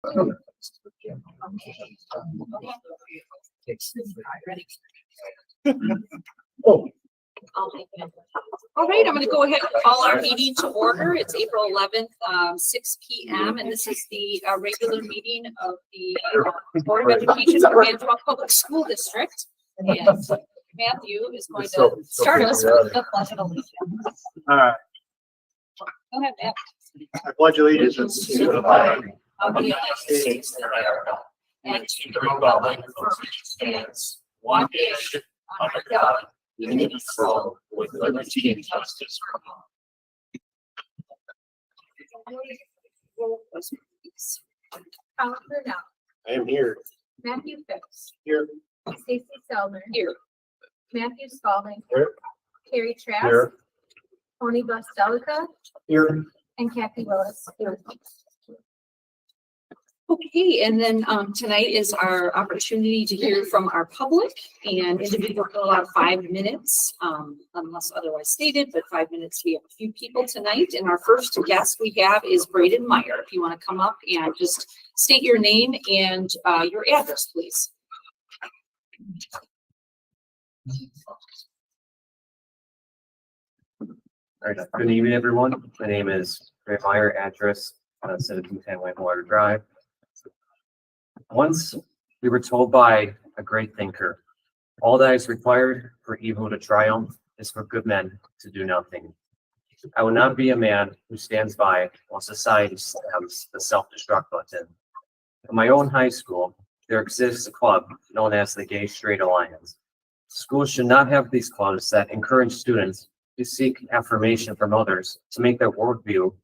Oh, All right, I'm going to go ahead and call our meeting to order. It's April 11th, 6 p.m. and this is the regular meeting of the Board of Education of Manitowoc Public School District. And Matthew is going to start us with the Pledge of Allegiance. all right. Go ahead, Matt. I pledge allegiance to the flag Of the United States of America and to the republic for which it stands, one nation, under God, indivisible, with liberty and justice for all. Counselor Now, I am here. Matthew Phipps, Here. Stacy Feldner, Here. Matthew Spalding, Here. Carrie Trask, Here. Tony Bustelica, Here. and Kathy Willis. Okay, and then tonight is our opportunity to hear from our public, and individuals will have 5 minutes, unless otherwise stated, but 5 minutes. We have a few people tonight, and our first guest we have is Braden Meyer. If you want to come up and just state your name and your address, please. All right, good evening, everyone. My name is Braden Meyer, address 1710 Whitewater Drive. Once we were told by a great thinker, all that is required for evil to triumph is for good men to do nothing. I will not be a man who stands by while society slams the self-destruct button. In my own high school, there exists a club known as the Gay Straight Alliance. Schools should not have these clubs that encourage students to seek affirmation from others to make their worldview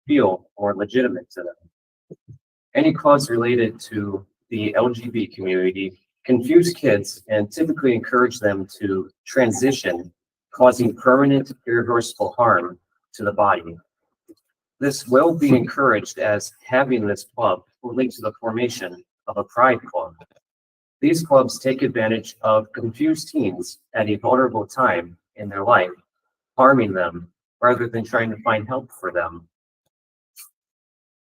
feel more legitimate to them. Any clubs related to the LGBT community confuse kids and typically encourage them to transition, causing permanent irreversible harm to the body. This will be encouraged as having this club will lead to the formation of a pride club. These clubs take advantage of confused teens at a vulnerable time in their life, harming them rather than trying to find help for them.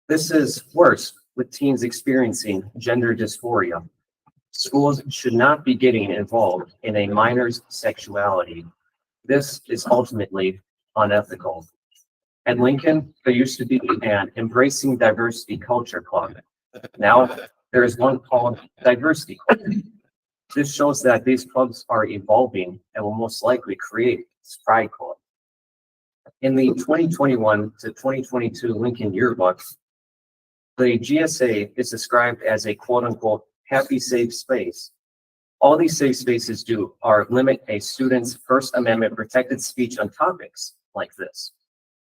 This is worse with teens experiencing gender dysphoria. Schools should not be getting involved in a minor's sexuality. This is ultimately unethical. At Lincoln, there used to be an Embracing Diversity Culture Club. Now, there is one called Diversity Club. This shows that these clubs are evolving and will most likely create this Pride Club. In the 2021 to 2022 Lincoln Yearbook, the GSA is described as a quote-unquote happy, safe space. All these safe spaces do are limit a student's First Amendment protected speech on topics like this.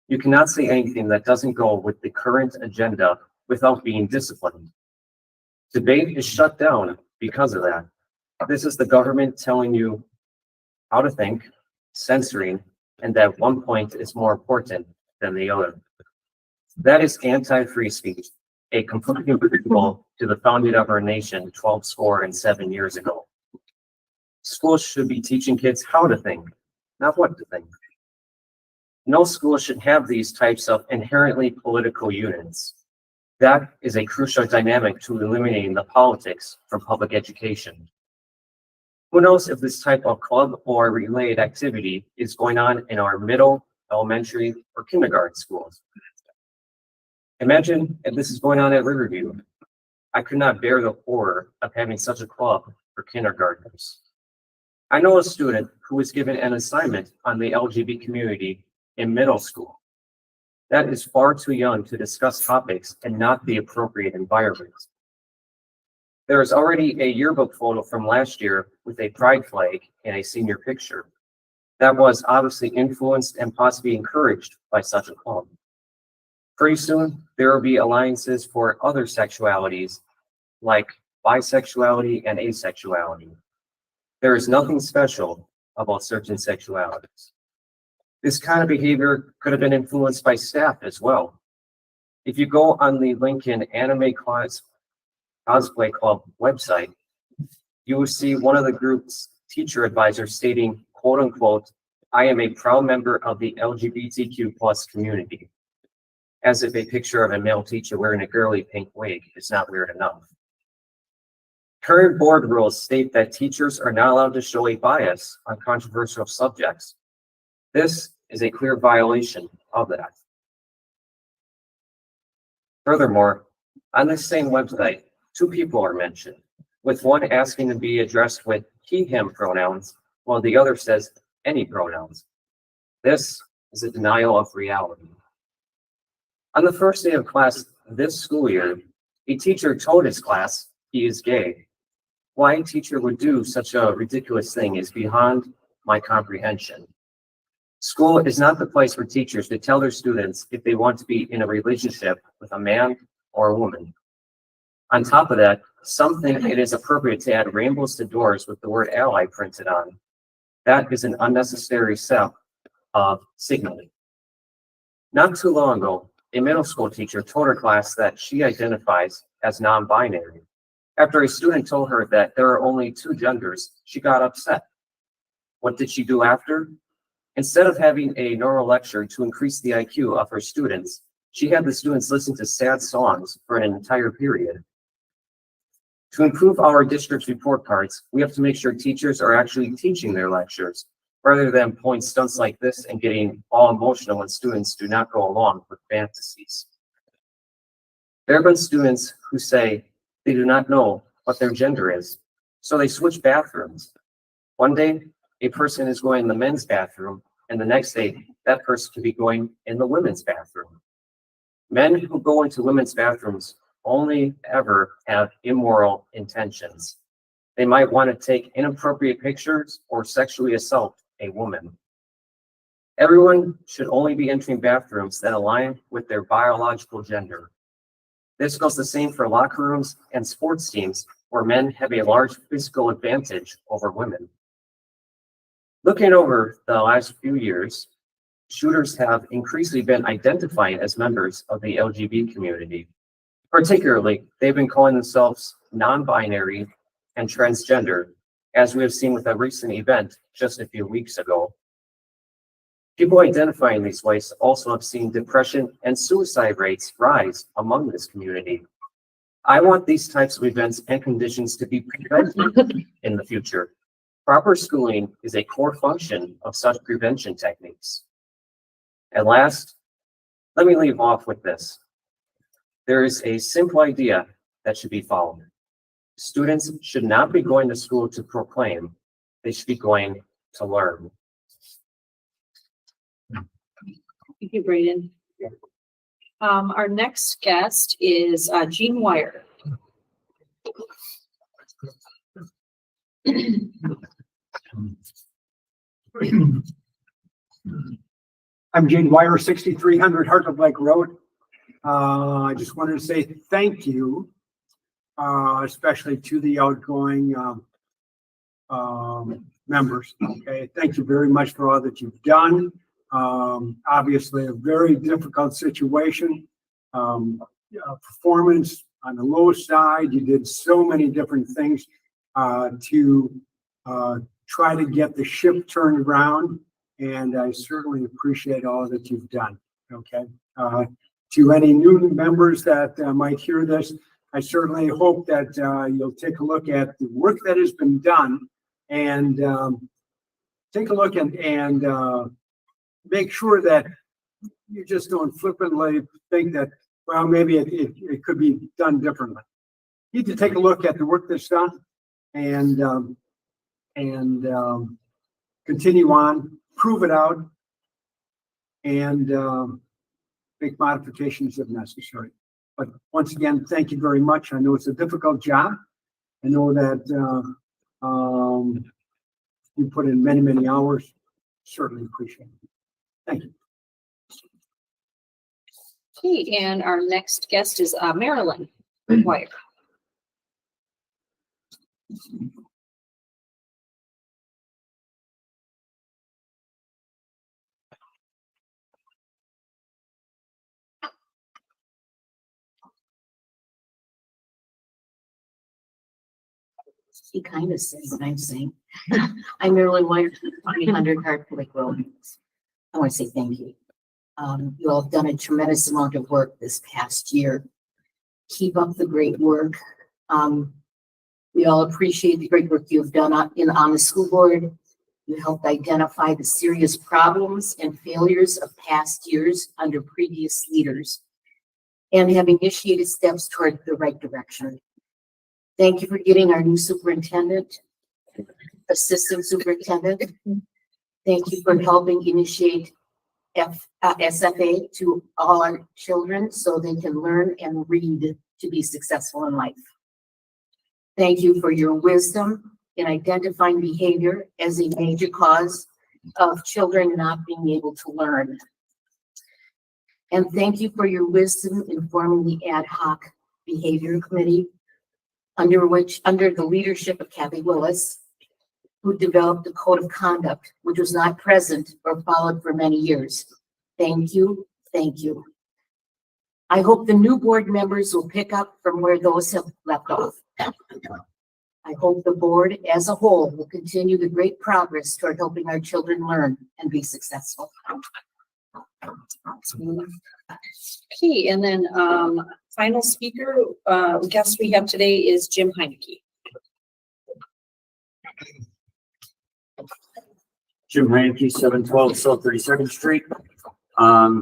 You cannot say anything that doesn't go with the current agenda without being disciplined. Debate is shut down because of that. This is the government telling you how to think, censoring, and that one point is more important than the other. That is anti-free speech, a complete principle to the founding of our nation 7 years ago. Schools should be teaching kids how to think, not what to think. No school should have these types of inherently political units. That is a crucial dynamic to eliminating the politics from public education. Who knows if this type of club or related activity is going on in our middle, elementary, or kindergarten schools? Imagine if this is going on at Riverview. I could not bear the horror of having such a club for kindergartners. I know a student who was given an assignment on the LGBT community in middle school. That is far too young to discuss topics and not the appropriate environment. There is already a yearbook photo from last year with a pride flag and a senior picture. That was obviously influenced and possibly encouraged by such a club. Pretty soon, there will be alliances for other sexualities like bisexuality and asexuality. There is nothing special about certain sexualities. This kind of behavior could have been influenced by staff as well. If you go on the Lincoln Anime Cosplay Club website, you will see one of the group's teacher advisors stating, quote unquote, "I am a proud member of the LGBTQ plus community." as if a picture of a male teacher wearing a girly pink wig is not weird enough. Current board rules state that teachers are not allowed to show a bias on controversial subjects. This is a clear violation of that. Furthermore, on this same website, two people are mentioned, with one asking to be addressed with he, him pronouns, while the other says any pronouns. This is a denial of reality. On the first day of class this school year, a teacher told his class he is gay. Why a teacher would do such a ridiculous thing is beyond my comprehension. School is not the place for teachers to tell their students if they want to be in a relationship with a man or a woman. On top of that, some think it is appropriate to add rainbows to doors with the word ally printed on. That is an unnecessary step of signaling. Not too long ago, a middle school teacher told her class that she identifies as non-binary. After a student told her that there are only two genders, she got upset. What did she do after? Instead of having a normal lecture to increase the IQ of her students, she had the students listen to sad songs for an entire period. To improve our district's report cards, we have to make sure teachers are actually teaching their lectures, rather than pulling stunts like this and getting all emotional when students do not go along with fantasies. There have been students who say they do not know what their gender is, so they switch bathrooms. One day, a person is going in the men's bathroom, and the next day, that person could be going in the women's bathroom. Men who go into women's bathrooms only ever have immoral intentions. They might want to take inappropriate pictures or sexually assault a woman. Everyone should only be entering bathrooms that align with their biological gender. This goes the same for locker rooms and sports teams where men have a large physical advantage over women. Looking over the last few years, shooters have increasingly been identifying as members of the LGBT community. Particularly, they've been calling themselves non-binary and transgender, as we have seen with a recent event just a few weeks ago. People identifying these ways also have seen depression and suicide rates rise among this community. I want these types of events and conditions to be prevented in the future. Proper schooling is a core function of such prevention techniques. And last, let me leave off with this. There is a simple idea that should be followed. Students should not be going to school to proclaim, they should be going to learn. Thank you, Brayden. Our next guest is Jean Wire. I'm Gene Wire, 6300 Hartland Lake Road. I just wanted to say thank you, especially to the outgoing members. Okay, thank you very much for all that you've done. Obviously, a very difficult situation. Performance on the low side. You did so many different things to try to get the ship turned around, and I certainly appreciate all that you've done. Okay. To any new members that might hear this, I certainly hope that you'll take a look at the work that has been done and take a look and make sure that you just don't flippantly think that, well, maybe it could be done differently. You need to take a look at the work that's done and continue on, prove it out, and make modifications if necessary. But once again, thank you very much. I know it's a difficult job. I know that you put in many, many hours. Certainly appreciate it. Thank you. Okay, and our next guest is Marilyn Wire. He kind of says what I'm saying. I'm Marilyn White, 300 Hartwick Road. I want to say thank you. You all have done a tremendous amount of work this past year. Keep up the great work. We all appreciate the great work you've done on the school board. You helped identify the serious problems and failures of past years under previous leaders and have initiated steps toward the right direction. Thank you for getting our new superintendent, assistant superintendent. Thank you for helping initiate SFA to all our children so they can learn and read to be successful in life. Thank you for your wisdom in identifying behavior as a major cause of children not being able to learn. And thank you for your wisdom in forming the ad hoc behavior committee under the leadership of Kathy Willis, who developed a code of conduct which was not present or followed for many years. Thank you, thank you. I hope the new board members will pick up from where those have left off. I hope the board as a whole will continue the great progress toward helping our children learn and be successful. Okay, and then final speaker, guest we have today is Jim Heineke. Jim Heineke, 712 South 32nd Street.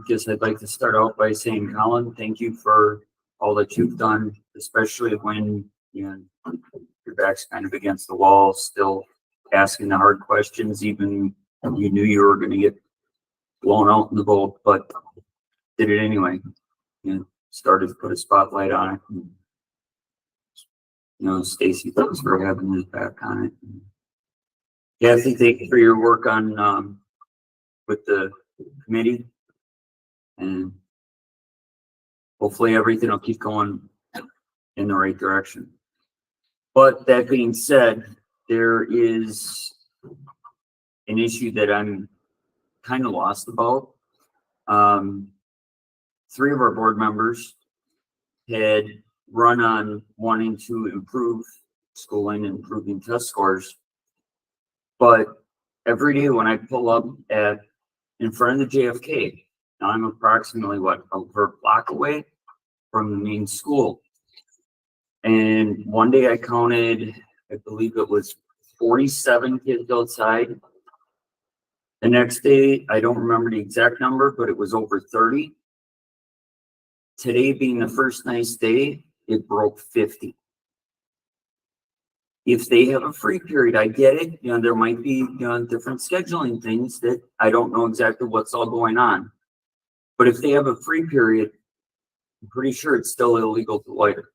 Guess I'd like to start out by saying, Colin, thank you for all that you've done, especially when your back's kind of against the wall, still asking the hard questions, even you knew you were going to get blown out in the boat, but did it anyway. Started to put a spotlight on it. And, Stacy, thanks for having his back on it. Kathy, thank you for your work on with the committee, and hopefully everything will keep going in the right direction. But that being said, there is an issue that I'm kind of lost about. 3 of our board members had run on wanting to improve schooling and improving test scores. But every day when I pull up in front of the JFK, now I'm approximately over a block away from the main school. And one day I counted, I believe it was 47 kids outside. The next day, I don't remember the exact number, but it was over 30. Today being the first nice day, it broke 50. If they have a free period, I get it. There might be different scheduling things that I don't know exactly what's all going on. But if they have a free period, I'm pretty sure it's still illegal to loiter.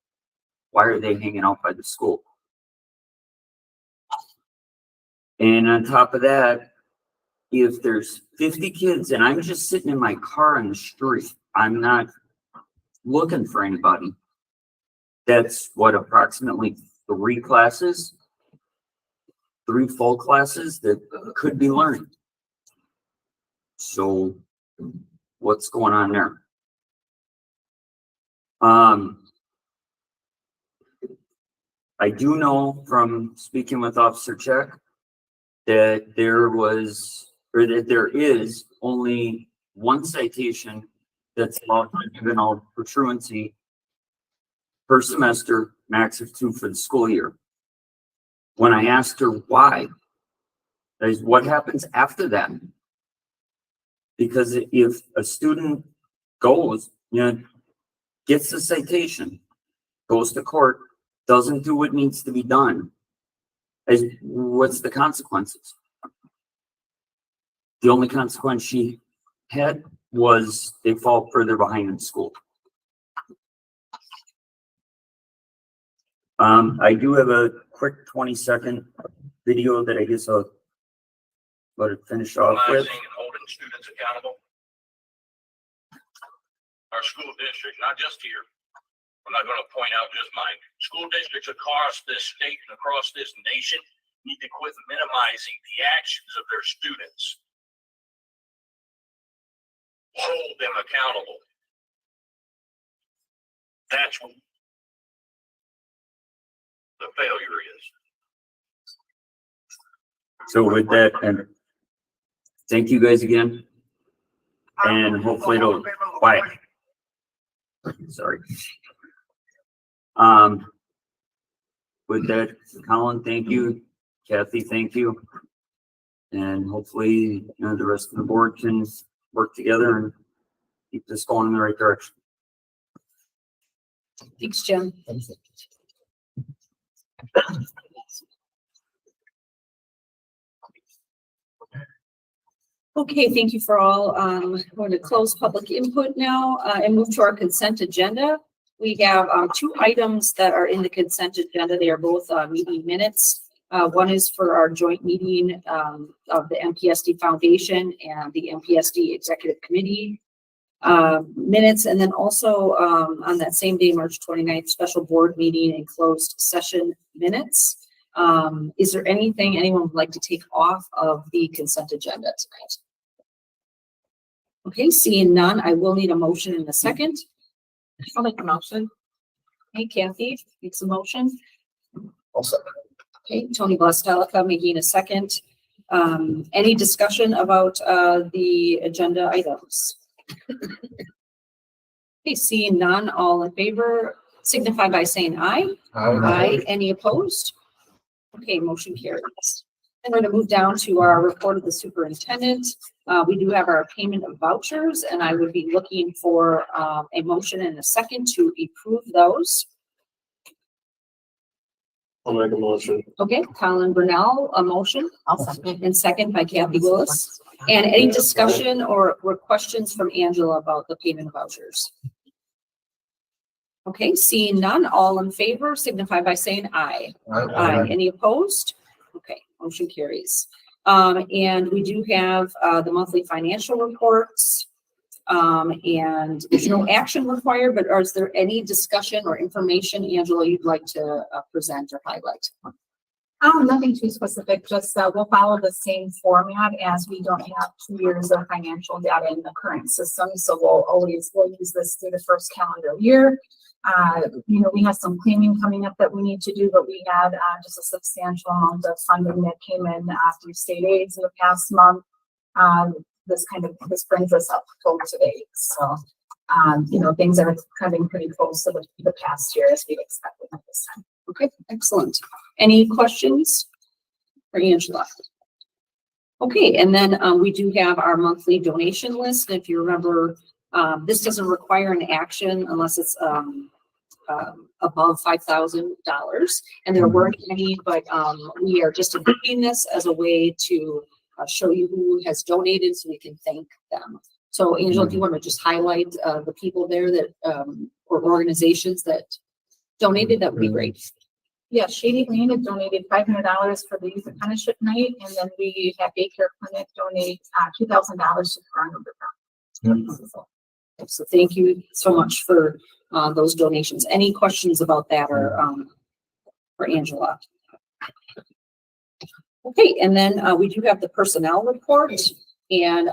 Why are they hanging out by the school? And on top of that, if there's 50 kids and I'm just sitting in my car on the street, I'm not looking for anybody. That's approximately 3 classes, 3 full classes that could be learning. So what's going on there? I do know from speaking with Officer Check that there is only 1 citation that's allowed for juvenile for truancy per semester, max of 2 for the school year. When I asked her why, that is what happens after that. Because if a student goes, gets the citation, goes to court, doesn't do what needs to be done, what's the consequences? The only consequence she had was they fall further behind in school. I do have a quick 20-second video that I guess I'll let it finish off with. And holding students accountable. Our school district, not just here, I'm not going to point out just mine. School districts across this state and across this nation need to quit minimizing the actions of their students. Hold them accountable. That's what the failure is. So with that, and thank you guys again. and hopefully it'll, quiet. Sorry. With that, Colin, thank you. Kathy, thank you. And hopefully, you know, the rest of the board can work together and keep this going in the right direction. Thanks, Jim. Okay, thank you for all. We're going to close public input now and move to our consent agenda. We have two items that are in the consent agenda. They are both meeting minutes. One is for our joint meeting of the MPSD Foundation and the MPSD Executive Committee minutes. And then also on that same day, March 29th, special board meeting and closed session minutes. Is there anything anyone would like to take off of the consent agenda tonight? Okay, seeing none, I will need a motion in a second. I'll make a motion. Hey, Kathy makes a motion. Also, Okay, Tony Blastelica making a second. Any discussion about the agenda items? Okay, seeing none, all in favor signify by saying aye. Aye. Any opposed? Okay, motion carries. And we're going to move down to our report of the superintendent. We do have our payment of vouchers, and I would be looking for a motion and a second to approve those. I'll make a motion. Okay, Colin Burnell, a motion. I'll second. And second by Kathy Willis. And any discussion or questions from Angela about the payment of vouchers? Okay, seeing none, all in favor signify by saying aye. Aye. Any opposed? Okay, motion carries. And we do have the monthly financial reports. And there's no action required, but is there any discussion or information, Angela, you'd like to present or highlight? Nothing too specific, just we'll follow the same format as we don't have 2 years of financial data in the current system. So we'll use this through the first calendar year. You know, we have some claiming coming up that we need to do, but we had just a substantial amount of funding that came in through state aids in the past month. This brings us up full today. So, you know, things are coming pretty close to the past year as we expected at this time. Okay, excellent. Any questions for Angela? Okay, and then we do have our monthly donation list. If you remember, this doesn't require an action unless it's above $5,000, and there weren't any, but we are just including this as a way to show you who has donated so we can thank them. So Angela, do you want to just highlight the people there that or organizations that donated? That would be great. Yeah, Shady Lane had donated $500 for the youth apprenticeship night, and then we have Daycare Clinic donate $2,000 to Toronto. So thank you so much for those donations. Any questions about that or for Angela? Okay, and then we do have the personnel report, and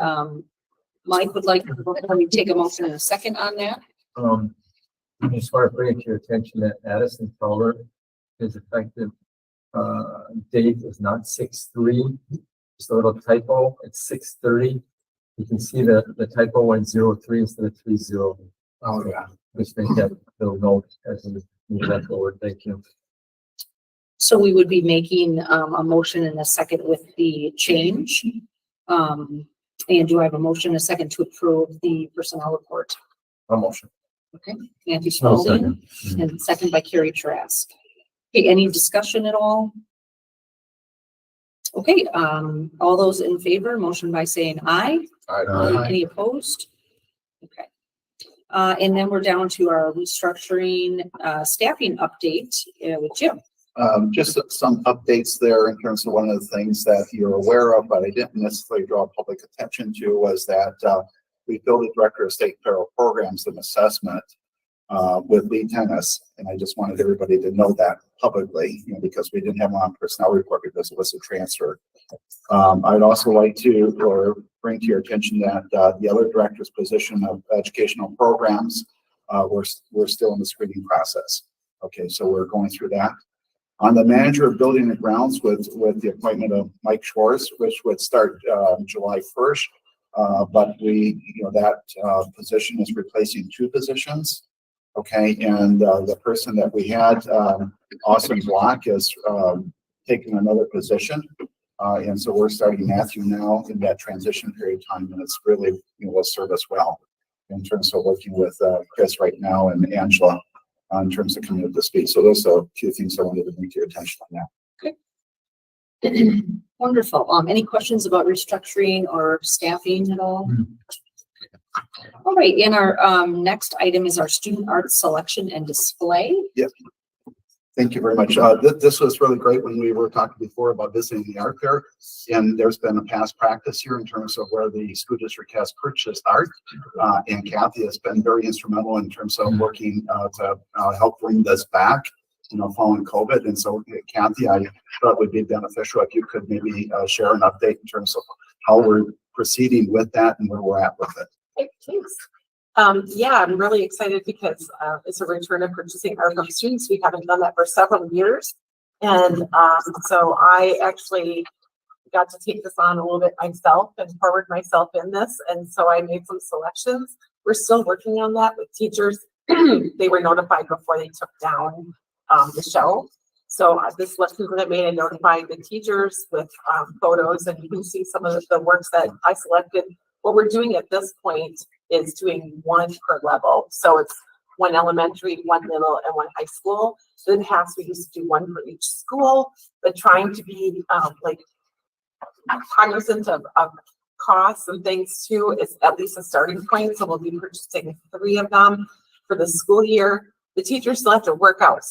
Mike would like to take a motion in a second on that. I just want to bring it to your attention that Addison Fowler, his effective date is not 6/3. Just a little typo. It's 6/30. You can see that the typo went 03 instead of 30. Oh, yeah. Just make that little note as we move that forward. Thank you. So we would be making a motion in a second with the change. And do I have a motion in a second to approve the personnel report? A motion. Okay, Andy Spalding, and second by Carrie Trask. Okay, any discussion at all? Okay, all those in favor, motion by saying aye. Aye. Any opposed? Okay. And then we're down to our restructuring staffing update with Jim. Just some updates there in terms of one of the things that you're aware of, but I didn't necessarily draw public attention to, was that we filled a director of state federal programs and assessment with Lee Tennis, and I just wanted everybody to know that publicly, you know, because we didn't have one on personnel report because it was a transfer. I'd also like to bring to your attention that the other director's position of educational programs, we're still in the screening process. Okay, so we're going through that. On the manager of building and grounds with the appointment of Mike Schwartz, which would start July 1st, But that position is replacing two positions. Okay, and the person that we had, Austin Block, is taking another position. And so we're starting Matthew now in that transition period of time, and it's really, will serve us well in terms of working with Chris right now and Angela in terms of coming up to speed. So those are a few things I wanted to bring to your attention on that. Wonderful. Any questions about restructuring or staffing at all? All right, and our next item is our student art selection and display. Yep. Thank you very much. This was really great when we were talking before about visiting the art fair, and there's been a past practice here in terms of where the school district has purchased art, and Kathy has been very instrumental in terms of working to help bring this back, following COVID. And so, Kathy, I thought it would be beneficial if you could maybe share an update in terms of how we're proceeding with that and where we're at with it. Hey, thanks. Yeah, I'm really excited because it's a return of purchasing art from students. We haven't done that for several years. And so I actually got to take this on a little bit myself and forward myself in this. And so I made some selections. We're still working on that with teachers. They were notified before they took down the show. So the selections that I made, I notified the teachers with photos, and you can see some of the works that I selected. What we're doing at this point is doing one per level. So it's one elementary, one middle, and one high school. So in the past, we used to do one for each school, but trying to be cognizant of costs and things too is at least a starting point. So we'll be purchasing 3 of them for the school year. The teachers still have to work out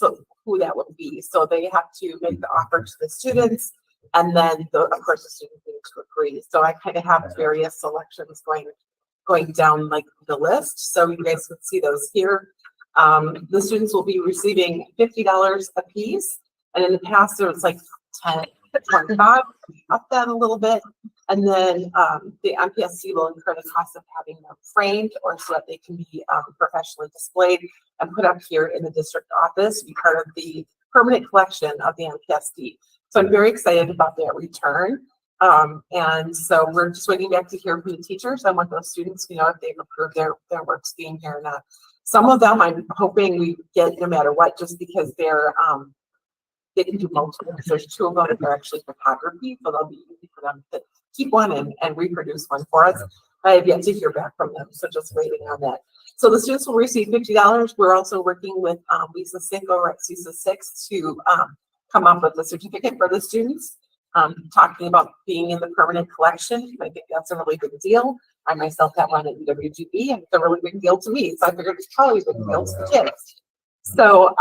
who that would be. So they have to make the offer to the students, and then of course the students need to agree. So I kind of have various selections going down like the list. So you guys can see those here. The students will be receiving $50 a piece. And in the past, there was like 10, 25, up that a little bit. And then the MPSC will incur the cost of having them framed or so that they can be professionally displayed and put up here in the district office, be part of the permanent collection of the MPSC. So I'm very excited about that return. And so we're just waiting back to hear from the teachers. I want those students, if they've approved their works being here or not. Some of them I'm hoping we get no matter what, just because they can do multiple. There's 2 of them that are actually photography, so they'll be easy for them to keep one and reproduce one for us. I have yet to hear back from them, so just waiting on that. So the students will receive $50. We're also working with Lisa Sink over at CISA 6 to come up with a certificate for the students. Talking about being in the permanent collection. I think that's a really big deal. I myself have one at UWGB, and it's a really big deal to me. So I figured it's probably a big deal to the kids. So,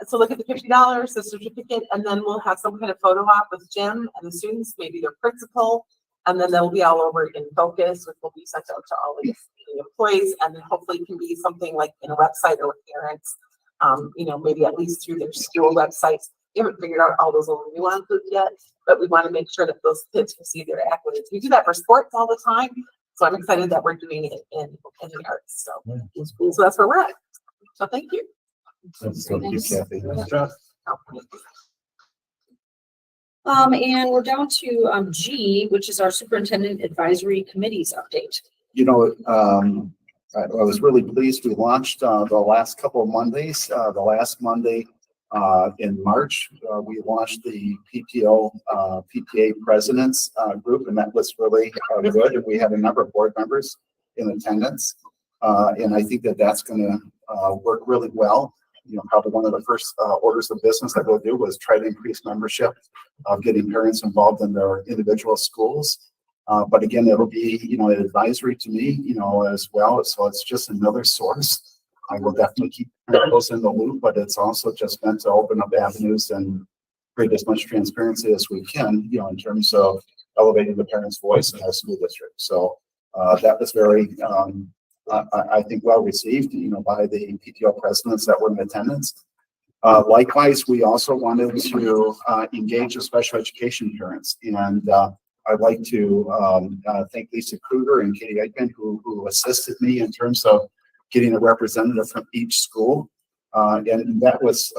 so look at the $50, the certificate, and then we'll have some kind of photo op with Jim and the students, maybe their principal, and then they'll be all over in Focus, which will be sent out to all the employees, and then hopefully it can be something like in a website or with parents, maybe at least through their school websites. We haven't figured out all those little nuances yet, but we want to make sure that those kids can see their accolades. We do that for sports all the time, so I'm excited that we're doing it in the arts. So that's where we're at. So thank you. Thank you, Kathy. And we're down to G, which is our superintendent advisory committees update. I was really pleased. We launched the last couple of Mondays. The last Monday in March, we launched the PTA presidents group, and that was really good. And we had a number of board members in attendance, and I think that that's going to work really well. Probably one of the first orders of business that we'll do was try to increase membership, getting parents involved in their individual schools. But again, it'll be, an advisory to me, as well. So it's just another source. I will definitely keep those in the loop, but it's also just meant to open up avenues and create as much transparency as we can, in terms of elevating the parents' voice in our school district. So that was very, I think, well received, by the PTO presidents that were in attendance. Likewise, we also wanted to engage the special education parents, and I'd like to thank Lisa Kruger and Katie Eichmann who assisted me in terms of getting a representative from each school And that was,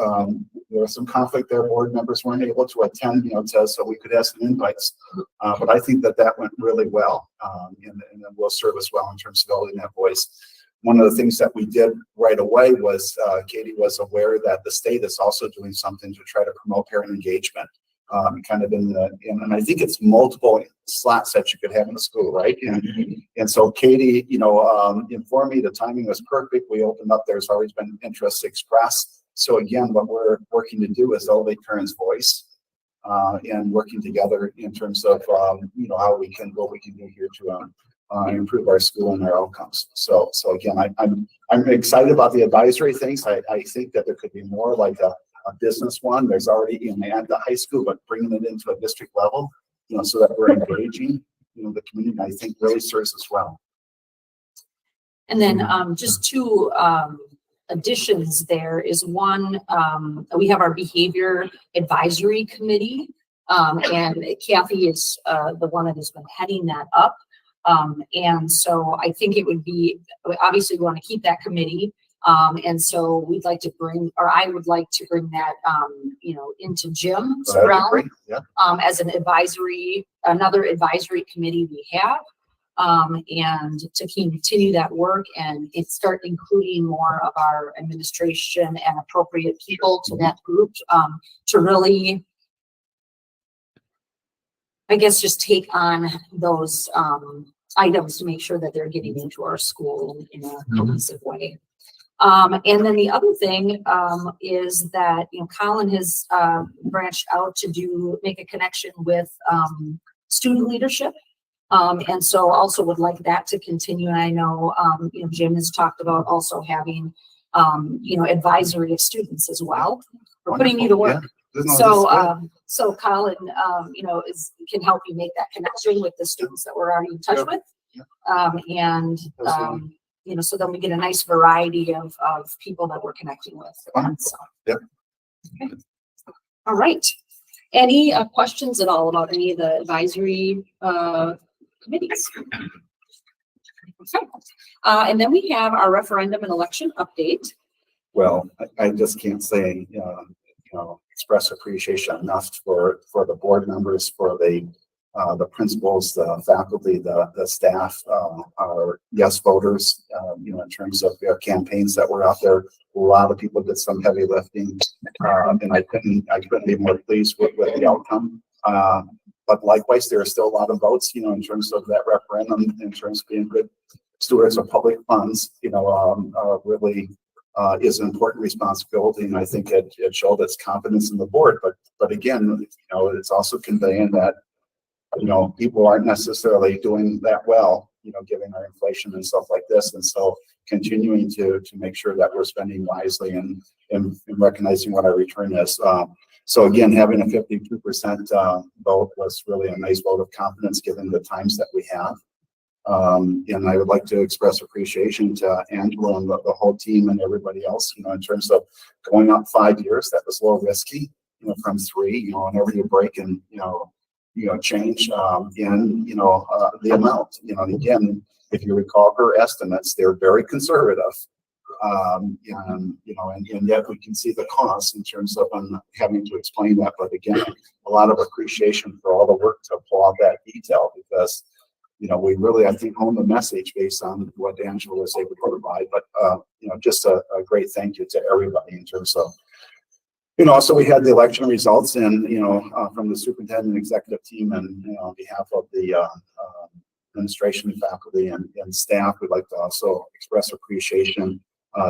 there was some conflict there. Board members weren't able to attend, so we could have some invites. But I think that went really well. And it will serve us well in terms of building that voice. One of the things that we did right away was, Katie was aware that the state is also doing something to try to promote parent engagement. Kind of and I think it's multiple slots that you could have in the school, right? And so Katie, informed me the timing was perfect. We opened up, there's always been interest expressed. So again, what we're working to do is elevate parents' voice, and working together in terms of, what we can do here to, improve our school and our outcomes. So again, I'm excited about the advisory things. I think that there could be more like a business one. There's already at the high school, but bringing it into a district level, so that we're engaging, the community, I think really serves us well. And then just two additions there is one, we have our behavior advisory committee, and Kathy is the one that has been heading that up. And so I think it would be, obviously we want to keep that committee. And so we'd like to bring, or I would like to bring that, into Jim's realm, as an advisory, another advisory committee we have, and to continue that work and start including more of our administration and appropriate people to that group, to really, I guess, just take on those, items to make sure that they're getting into our school in a cohesive way. And then the other thing is that, Colin has branched out to make a connection with student leadership. And so also would like that to continue. And I know, Jim has talked about also having, advisory of students as well. We're putting you to work. Yeah. So Colin, can help you make that connection with the students that we're already in touch with. So then we get a nice variety of people that we're connecting with. So. Okay. All right. Any questions at all about any of the advisory committees? Okay. And then we have our referendum and election update. Well, I just can't say, express appreciation enough for the board members, for the principals, the faculty, the staff, our yes voters, in terms of their campaigns that were out there. A lot of people did some heavy lifting, and I couldn't be more pleased with the outcome. But likewise, there are still a lot of votes, in terms of that referendum, in terms of being good stewards of public funds, really is an important responsibility. And I think it showed its confidence in the board. But again, it's also conveying that, people aren't necessarily doing that well, given our inflation and stuff like this. And so continuing to make sure that we're spending wisely and recognizing what our return is. So again, having a 52% vote was really a nice vote of confidence given the times that we have. And I would like to express appreciation to Angela and the whole team and everybody else, in terms of going up 5 years. That was a little risky, from 3, whenever you break and, change the amount, and again, if you recall her estimates, they're very conservative. And yet we can see the cost in terms of having to explain that. But again, a lot of appreciation for all the work to pull out that detail, because we really, I think, honed the message based on what Angela was able to provide. But just a great thank you to everybody in terms of, so we had the election results, and from the superintendent and executive team, and on behalf of the administration, faculty, and staff, we'd like to also express appreciation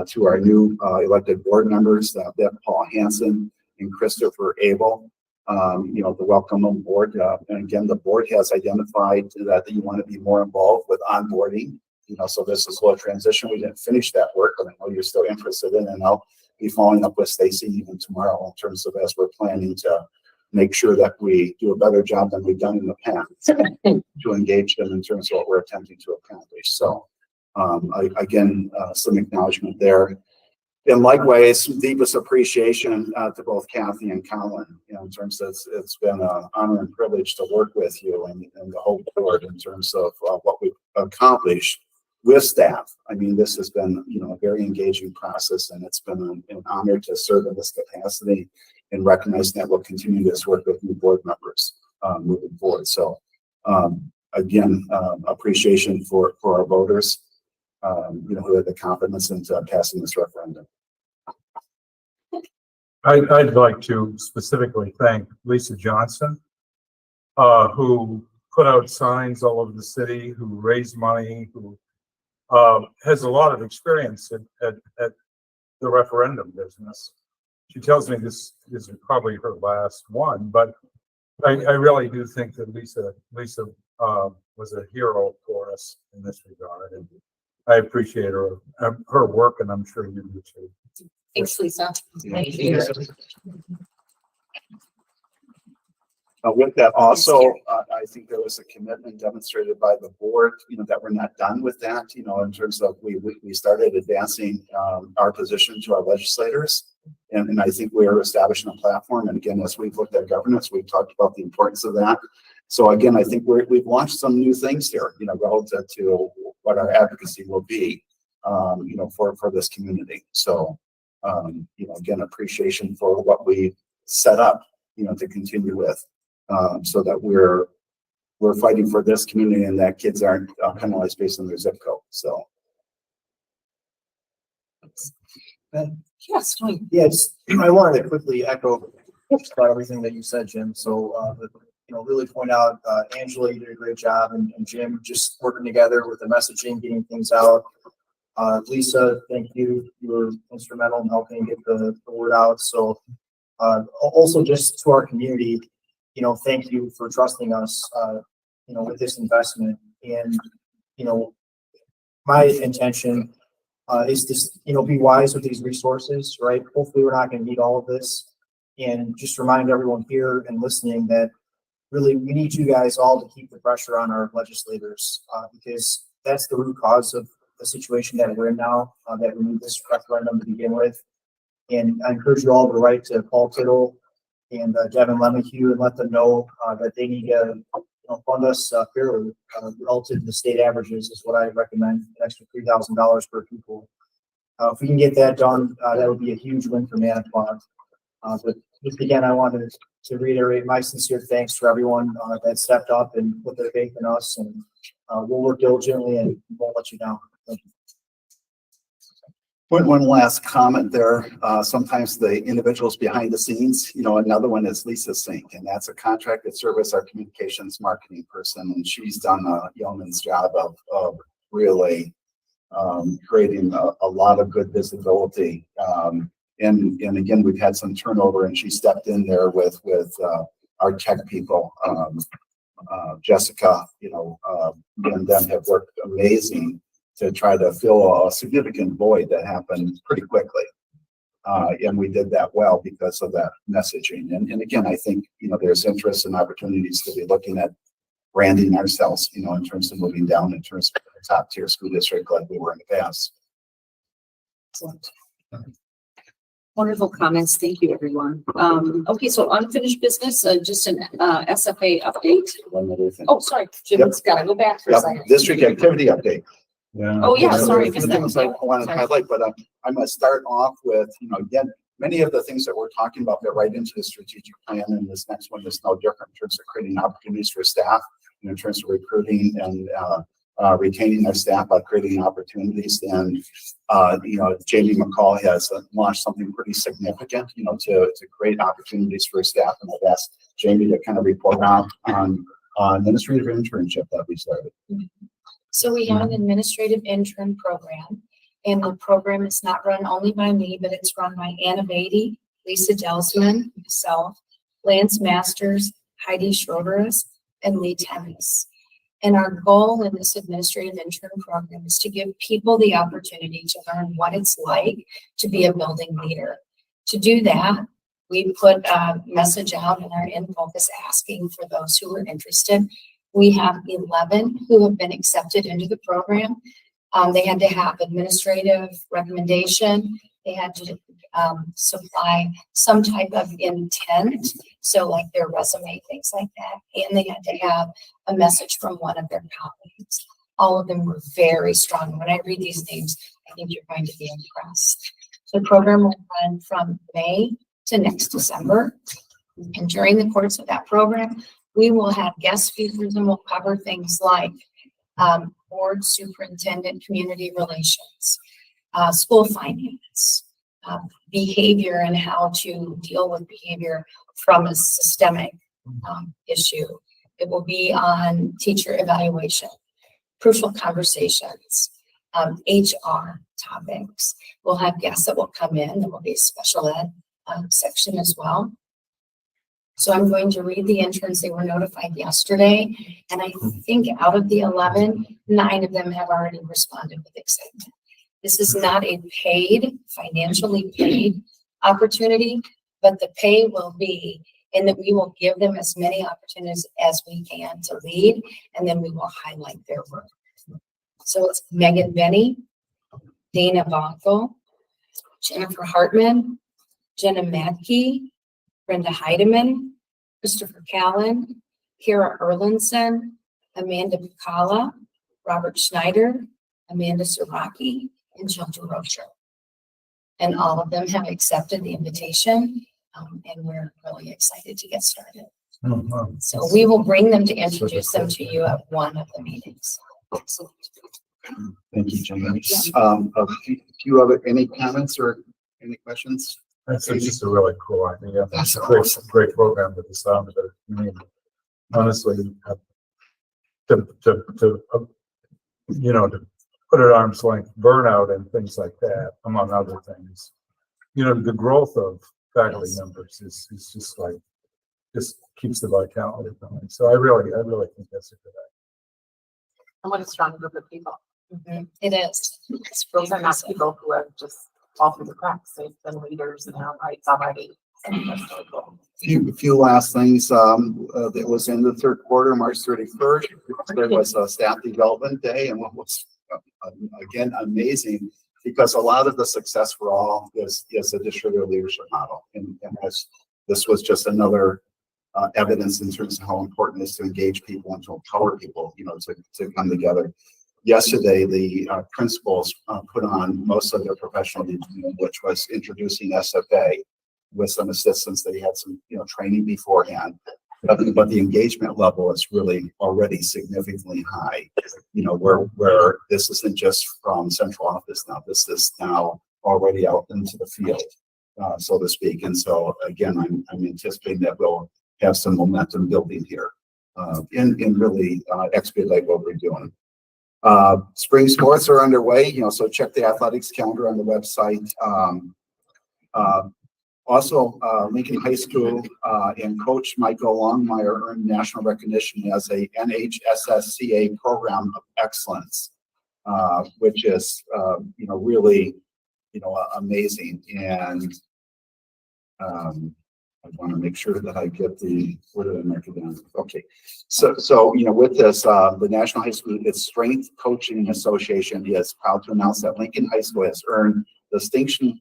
to our new elected board members, Paul Hansen and Christopher Abel. To welcome on board. And again, the board has identified that you want to be more involved with onboarding. So this is a little transition. We didn't finish that work, but I know you're still interested in, and I'll be following up with Stacy even tomorrow in terms of as we're planning to make sure that we do a better job than we've done in the past to engage them in terms of what we're attempting to accomplish. So again, some acknowledgement there. And likewise, deepest appreciation to both Kathy and Colin, in terms of it's been an honor and privilege to work with you and the whole board in terms of what we've accomplished with staff. I mean, this has been, a very engaging process, and it's been an honor to serve in this capacity and recognize that we'll continue this work with new board members moving forward. So again, appreciation for our voters, who had the confidence into passing this referendum. I'd like to specifically thank Lisa Johnson, who put out signs all over the city, who raised money, who has a lot of experience at the referendum business. She tells me this is probably her last one, but I really do think that Lisa was a hero for us in this regard, and I appreciate her work, and I'm sure you do too. Thanks, Lisa. Thank you. With that, also, I think there was a commitment demonstrated by the board, that we're not done with that, in terms of we started advancing our position to our legislators. And I think we're establishing a platform. And again, as we've looked at governance, we've talked about the importance of that. So again, I think we've launched some new things here, relative to what our advocacy will be, for this community. So, again, appreciation for what we set up, to continue with. So that we're fighting for this community and that kids aren't penalized based on their zip code. So. Yes, Tony. Yes, I wanted to quickly echo just about everything that you said, Jim. So, really point out, Angela, you did a great job, and Jim, just working together with the messaging, getting things out. Lisa, thank you. You were instrumental in helping get the word out. So, also just to our community, thank you for trusting us, with this investment. And, my intention is to, be wise with these resources, right? Hopefully we're not going to need all of this. And just remind everyone here and listening that really we need you guys all to keep the pressure on our legislators, because that's the root cause of the situation that we're in now, that we need this referendum to begin with. And I encourage you all to write to Paul Tittle and Devin Lemahue and let them know that they need to fund us fairly relative to the state averages is what I recommend, an extra $3,000 per pupil. If we can get that done, that would be a huge win for Manitowoc. But just again, I wanted to reiterate my sincere thanks for everyone that stepped up and put their faith in us, and we'll work diligently and won't let you down. Thank you. One last comment there. Sometimes the individuals behind the scenes, another one is Lisa Sink, and that's a contracted service, our communications marketing person. And she's done a yeoman's job of really creating a lot of good visibility. And again, we've had some turnover, and she stepped in there with our tech people. Jessica, and them have worked amazing to try to fill a significant void that happened pretty quickly. And we did that well because of that messaging. And again, I think, there's interest and opportunities to be looking at branding ourselves, in terms of moving down in terms of a top tier school district like we were in the past. Excellent. Wonderful comments. Thank you, everyone. Okay, so unfinished business, just an SFA update. One other thing. Oh, sorry, Jim's got to go back for a second. District activity update. Yeah. Oh, yeah, sorry. The things I want to highlight, but I'm going to start off with, again, many of the things that we're talking about get right into the strategic plan, and this next one is no different in terms of creating opportunities for staff, in terms of recruiting and retaining their staff by creating opportunities. And Jamie McCall has launched something pretty significant, to create opportunities for staff. And I've asked Jamie to kind of report out on administrative internship that we started. So we have an administrative intern program, and the program is not run only by me, but it's run by Anna Beatty, Lisa Delsman, myself, Lance Masters, Heidi Schroederus, and Lee Tennis. And our goal in this administrative intern program is to give people the opportunity to learn what it's like to be a building leader. To do that, we put a message out in our In Focus asking for those who are interested. We have 11 who have been accepted into the program. They had to have administrative recommendation. They had to supply some type of intent, so like their resume, things like that. And they had to have a message from one of their colleagues. All of them were very strong. When I read these names, I think you're going to be impressed. The program will run from May to next December. And during the course of that program, we will have guest speakers and we'll cover things like board superintendent, community relations, school finance, behavior and how to deal with behavior from a systemic issue. It will be on teacher evaluation, crucial conversations, HR topics. We'll have guests that will come in. There will be a special ed section as well. So I'm going to read the interns. They were notified yesterday, and I think out of the 11, 9 of them have already responded with excitement. This is not a paid, financially paid opportunity, but the pay will be in that we will give them as many opportunities as we can to lead, and then we will highlight their work. So it's Megan Benny, Dana Bonko, Jennifer Hartman, Jenna Madke, Brenda Heidemann, Christopher Callan, Kara Erlinson, Amanda Picala, Robert Schneider, Amanda Siraki, and Jill DeRocher. And all of them have accepted the invitation, and we're really excited to get started. So we will bring them to introduce them to you at one of the meetings. Thank you, Jim. Do you have any comments or any questions? That's just a really cool idea. That's a great program with the sound of it. I mean, honestly, to put at arm's length burnout and things like that, among other things. The growth of faculty members is just like, just keeps the vitality going. So I really think that's a good idea. And what a strong group of people. Mm-hmm. It is. It's Those are not people who have just fall through the cracks. They've been leaders in their rights already. So that's really cool. Few last things. It was in the third quarter, March 31st. There was a staff development day, and what was again amazing, because a lot of the success for all is a distributed leadership model, and this was just another evidence in terms of how important it is to engage people and to empower people, to come together. Yesterday, the principals put on most of their professional development, which was introducing SFA with some assistance. They had some, training beforehand, but the engagement level is really already significantly high. Where this isn't just from central office now. This is now already out into the field, so to speak. And so again, I'm anticipating that we'll have some momentum building here, and really expedite what we're doing. Spring sports are underway, so check the athletics calendar on the website. Also, Lincoln High School and Coach Michael Longmire earned national recognition as a NHSSCA Program of Excellence, which is, really, amazing. And I want to make sure that I get where did I mark it down? Okay. So, with this, the National High School, its Strength Coaching Association is proud to announce that Lincoln High School has earned Distinction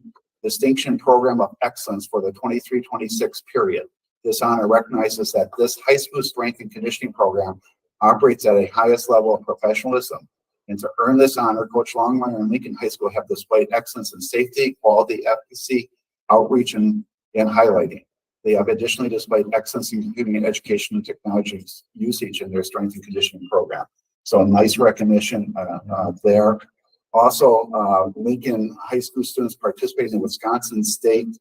Program of Excellence for the 23-26 period. This honor recognizes that this high school strength and conditioning program operates at a highest level of professionalism. And to earn this honor, Coach Longmire and Lincoln High School have displayed excellence in safety, quality, efficacy, outreach, and highlighting. They have additionally displayed excellence in computing and education and technology usage in their strength and conditioning program. So nice recognition there. Also, Lincoln High School students participating in Wisconsin State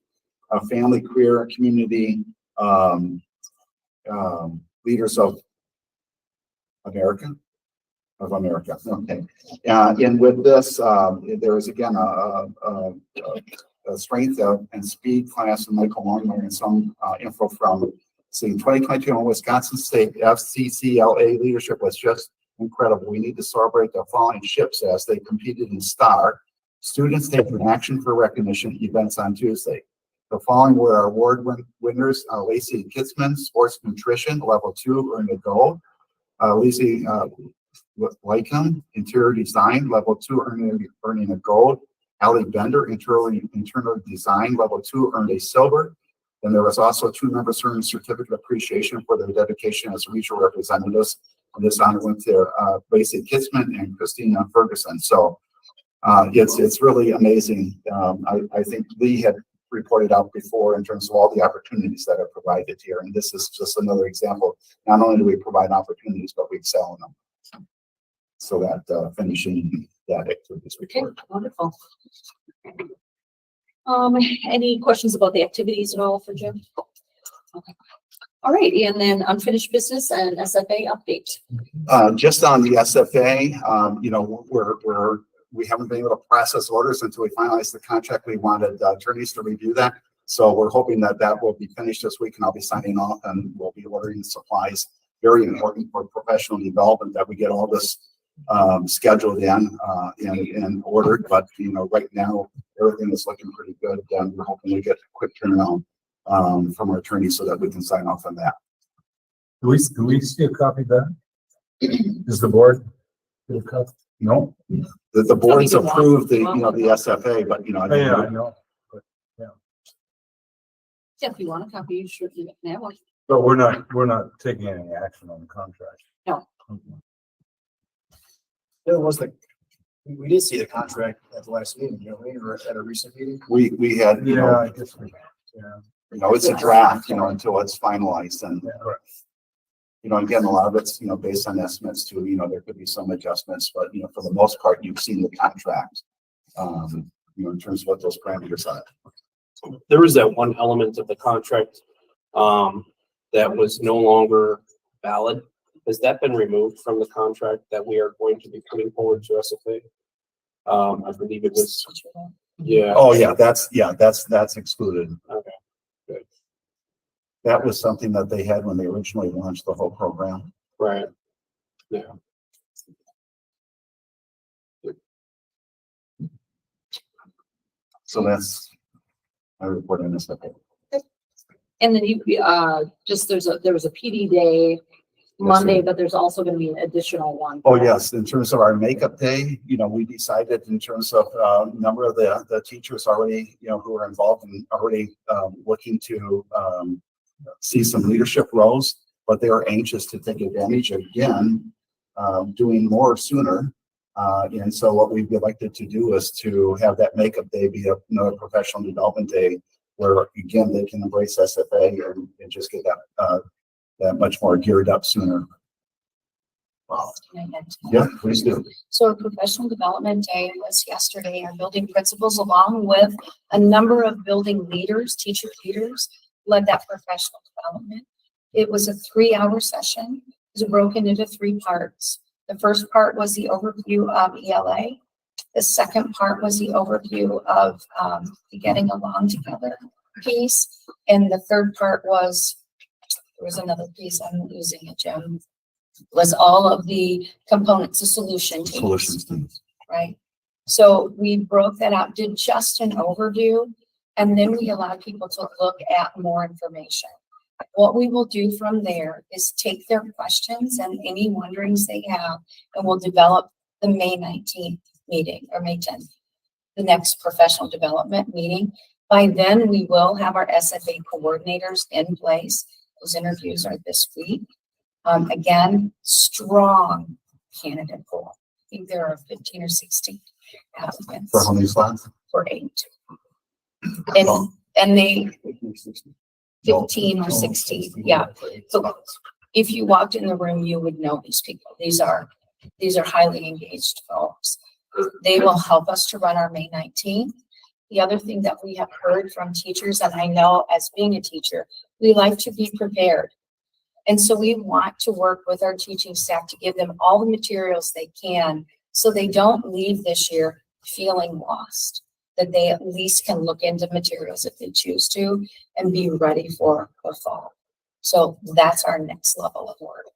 Family, Career, Community Leaders of America. Okay. And with this, there is again a strength and speed class, and Michael Longmire, and some info from 2022 on Wisconsin State FCCLA leadership was just incredible. We need to celebrate the following ships as they competed in STAR, Students Taking Action for Recognition events on Tuesday. The following were our award winners: Lacey Kitzman, Sports Nutrition, Level 2, earned a gold. Lacey Lycum, Interior Design, Level 2, earning a gold. Allie Bender, Internal Design, Level 2, earned a silver. And there was also 2 members earning certificate of appreciation for their dedication as regional representatives. this honor went to Lacey Kitzman and Christina Ferguson. So it's really amazing. I think Lee had reported out before in terms of all the opportunities that are provided here, and this is just another example. Not only do we provide opportunities, but we excel in them. So that finishing that activities Okay, report. wonderful. Any questions about the activities at all for Jim? Okay. All right, and then unfinished business and SFA update. Just on the SFA, you know, we haven't been able to process orders until we finalize the contract. We wanted attorneys to review that. So we're hoping that that will be finished this week, and I'll be signing off, and we'll be ordering supplies. Very important for professional development that we get all this scheduled in and ordered. But, you know, right now, everything is looking pretty good. And we're hoping we get a quick turnaround from our attorney so that we can sign off on that. Do we see a copy of that? Is the board? get a copy? No? The board's you can walk. approved the, you know, the SFA, but, you know, I Yeah, I don't know. know. But, Yeah, if you want a copy, you sure can have one. But we're not taking any action on the contract. No. Okay. There was we did see the contract at the last meeting, didn't we, or at a recent meeting? We had, you Yeah, know, I guess we, yeah. you know, it's a draft, you know, until it's finalized, and, Correct. you know, again, a lot of it's, you know, based on estimates too, you know, there could be some adjustments, but, you know, for the most part, you've seen the contract, you know, in terms of what those parameters are. There was that one element of the contract that was no longer valid. Has that been removed from the contract that we are going to be putting forward to SFA? I believe it was, yeah. Oh, yeah, that's excluded. Okay, good. That was something that they had when they originally launched the whole program. Right. Yeah. So that's my report on this. And then you, just there was a PD day Monday, but there's also going to be an additional one. Oh, yes. In terms of our makeup day, you know, we decided in terms of number of the teachers already, you know, who are involved and already looking to see some leadership roles, but they are anxious to take advantage of, again, doing more sooner. And so what we've elected to do is to have that makeup day be another professional development day where, again, they can embrace SFA and just get that much more geared up sooner. Wow. Yeah, please do. So our professional development day was yesterday. Our building principals, along with a number of building leaders, teacher leaders, led that professional development. It was a 3-hour session. It was broken into 3 parts. The first part was the overview of ELA. The second part was the overview of the getting along together piece. And the third part was, there was another piece, I'm losing it, Jim, was all of the components of solution teams. Solutions teams. Right? So we broke that out, did just an overview, and then we allowed people to look at more information. What we will do from there is take their questions and any wonderings they have, and we'll develop the May 19th meeting, or May 10th, the next professional development meeting. By then, we will have our SFA coordinators in place. Those interviews are this week. Again, strong candidate pool. I think there are 15 or 16 applicants. For how many slots? For 8. And they 15 or 16, yeah. So if you walked in the room, you would know these people. These are highly engaged folks. They will help us to run our May 19th. The other thing that we have heard from teachers, and I know as being a teacher, we like to be prepared. And so we want to work with our teaching staff to give them all the materials they can so they don't leave this year feeling lost, that they at least can look into materials if they choose to and be ready for the fall. So that's our next level of work.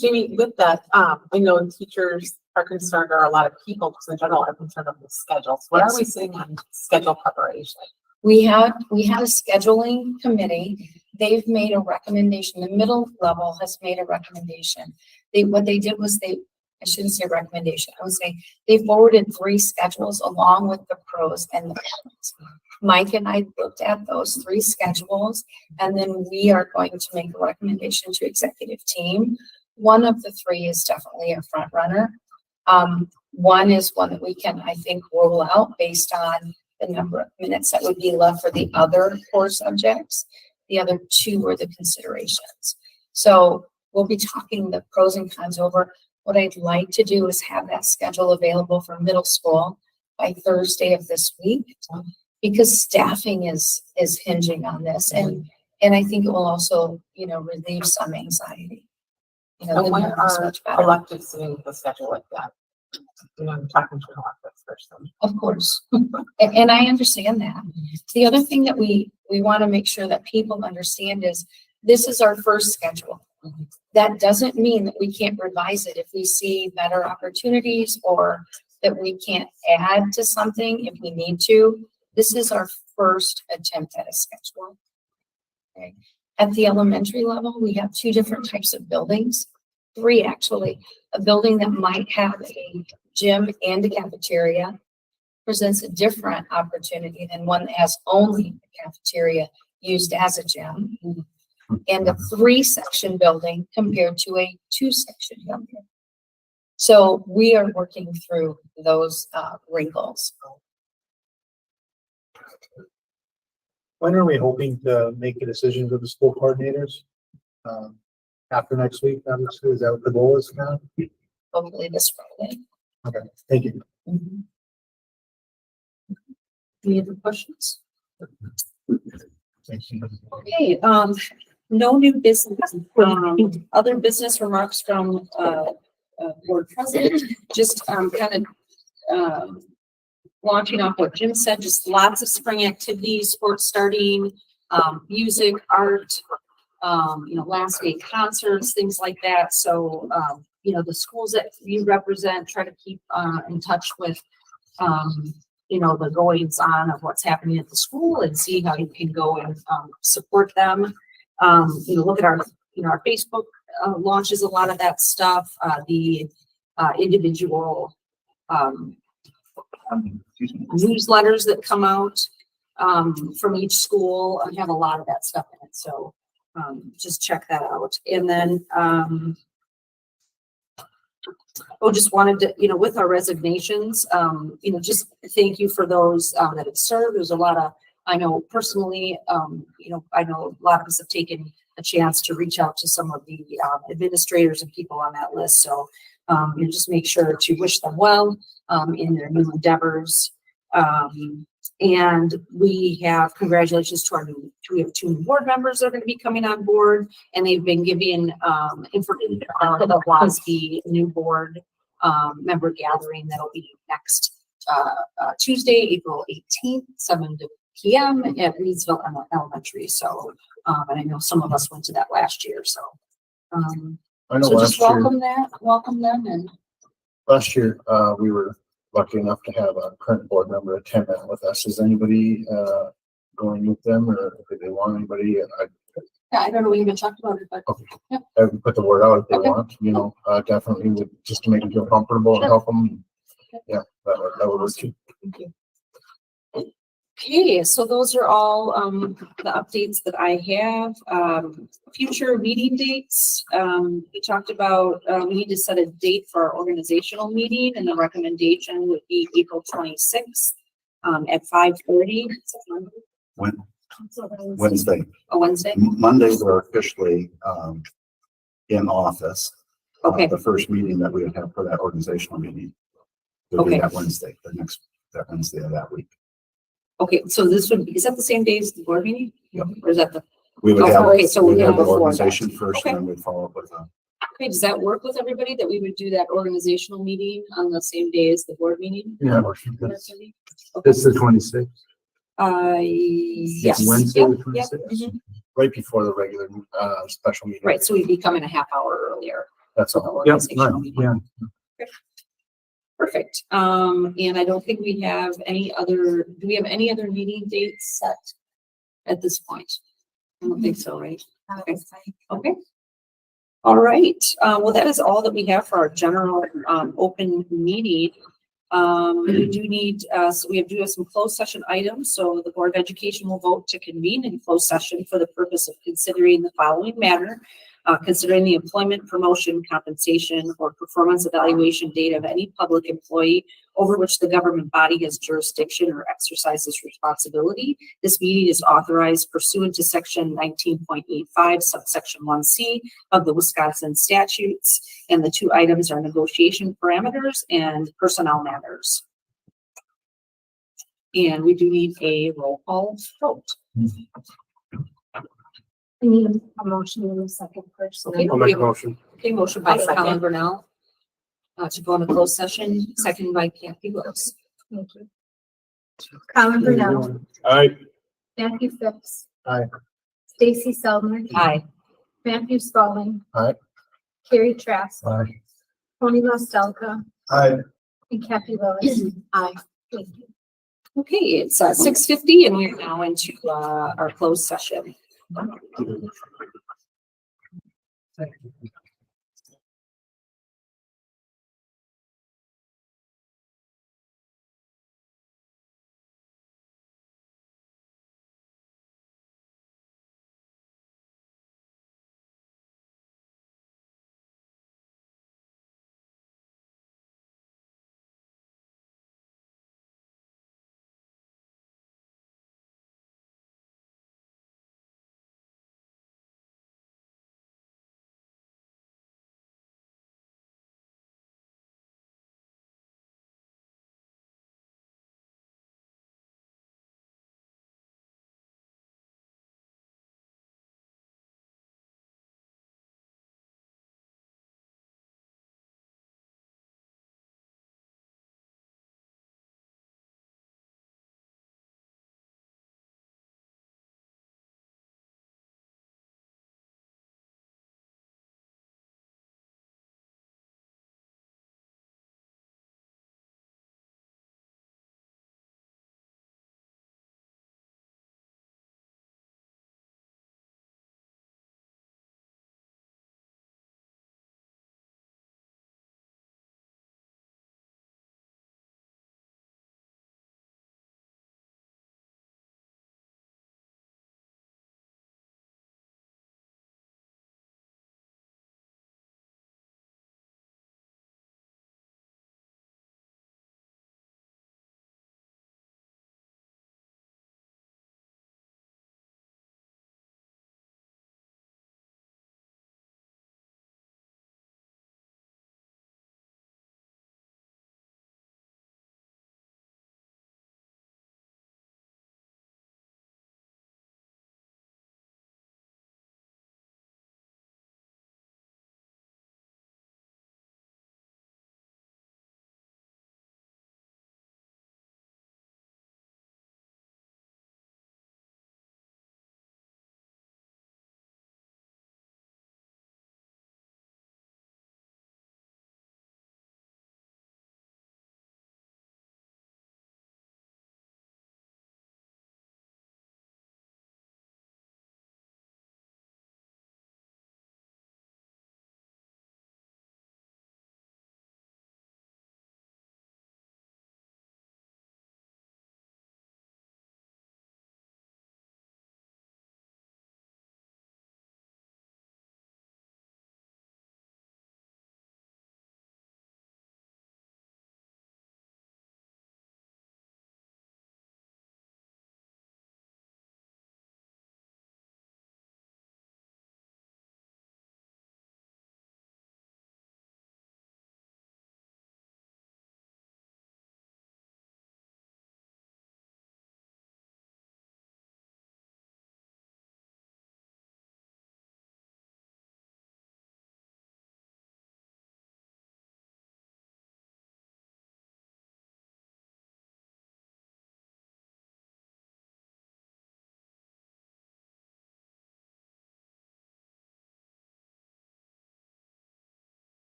Jamie, with that, I know teachers are concerned, or a lot of people in general are concerned of the schedules. What are we sitting on schedule preparation? We had a scheduling committee. They've made a recommendation. The middle level has made a recommendation. What they did was I shouldn't say recommendation. I would say they forwarded 3 schedules along with the pros and the cons. Mike and I looked at those 3 schedules, and then we are going to make a recommendation to executive team one of the three is definitely a front runner. One is one that we can, I think, roll out based on the number of minutes that would be left for the other core subjects. The other two were the considerations. So we'll be talking the pros and cons over. What I'd like to do is have that schedule available for middle school by Thursday of this week, because staffing is hinging on this, and I think it will also, relieve some anxiety. And the when numbers are much better. electives sitting with a schedule like that? I'm talking to an electives person. Of course. And I understand that. The other thing that we want to make sure that people understand is this is our first schedule. That doesn't mean that we can't revise it if we see better opportunities or that we can't add to something if we need to. This is our first attempt at a schedule. Okay. At the elementary level, we have two different types of buildings. Three, actually. A building that might have a gym and a cafeteria presents a different opportunity than one that has only a cafeteria used as a gym. And a 3-section building compared to a 2-section building. So we are working through those wrinkles. When are we hoping to make a decision with the school coordinators? After next week, obviously, is that what the goal is now? Hopefully this Friday. Okay, thank you. Any other questions? Thank you. Okay, no new business. Other business remarks from board president, just kind of launching off what Jim said, just lots of spring activities, sports starting, music, art, last day concerts, things like that. So, the schools that you represent, try to keep in touch with, the goings on of what's happening at the school and see how you can go and support them. Look at our Facebook launches a lot of that stuff. The individual newsletters that come out from each school have a lot of that stuff in it. So just check that out. And then just wanted to, with our resignations, just thank you for those that have served. There's a lot of, I know personally, I know a lot of us have taken a chance to reach out to some of the administrators and people on that list. So just make sure to wish them well in their new endeavors. And we have congratulations to we have 2 new board members that are going to be coming on board, and they've been giving information for the WASB new board member gathering that'll be next Tuesday, April 18th, 7 p.m. at Reedsville Elementary. So, and I know some of us went to that last year. So, I know so last just welcome them, and last year, we were lucky enough to have a current board member attend that with us. Is anybody going with them, or if they want anybody? I don't know, we even talked about it, but I would put the word out if they Okay. want, definitely would, just to make them feel comfortable and help them. Yeah, that would work too. Thank you. Okay, so those are all the updates that I have. Future meeting dates. We talked about we need to set a date for our organizational meeting, and the recommendation would be April 26th at 5:30. Wednesday. A Wednesday. Mondays are officially in office. Okay. The first meeting that we would have for that organizational meeting would be Okay. that Wednesday, that Wednesday of that week. Okay, so this would be, is that the same day as the board meeting? Yep. Or is that the? We would Oh, have, okay, so we'd have the before that. organization first, Okay. and then we'd follow up with a. Okay, does that work with everybody that we would do that organizational meeting on the same day as the board meeting? Yeah. Okay. It's the 26th. Yes. Wednesday, Yep, the yep, 26th. mhm. Right before the regular special meeting. Right, so we'd be coming a half hour earlier. That's for the all. Yep, organizational right, meeting. yeah. Perfect. And I don't think we have any other, do we have any other meeting dates set at this point? I don't think so, right? Okay. Okay. All right. Well, that is all that we have for our general open meeting. We do need, so we do have some closed session items. So the Board of Education will vote to convene in closed session for the purpose of considering the following matter. considering the employment, promotion, compensation, or performance evaluation data of any public employee over which the government body has jurisdiction or exercises responsibility. This meeting is authorized pursuant to section 19.85 subsection 1C of the Wisconsin statutes. And the two items are negotiation parameters and personnel matters. And we do need a roll call vote. I need a motion in a second first. Okay, I'll make a motion. Okay, motion by I'll second. Colin Burnell. To go into closed session, second by Kathy Willis. Thank you. Colin Burnell, Aye. Matthew Phipps. Aye. Stacy Seldner. Aye. Matthew Spalding. Aye. Carrie Trask. Aye. Tony Bostelka. Aye. And Kathy Willis. Aye. Thank you. Okay, it's 6:50 and we're now into our closed session.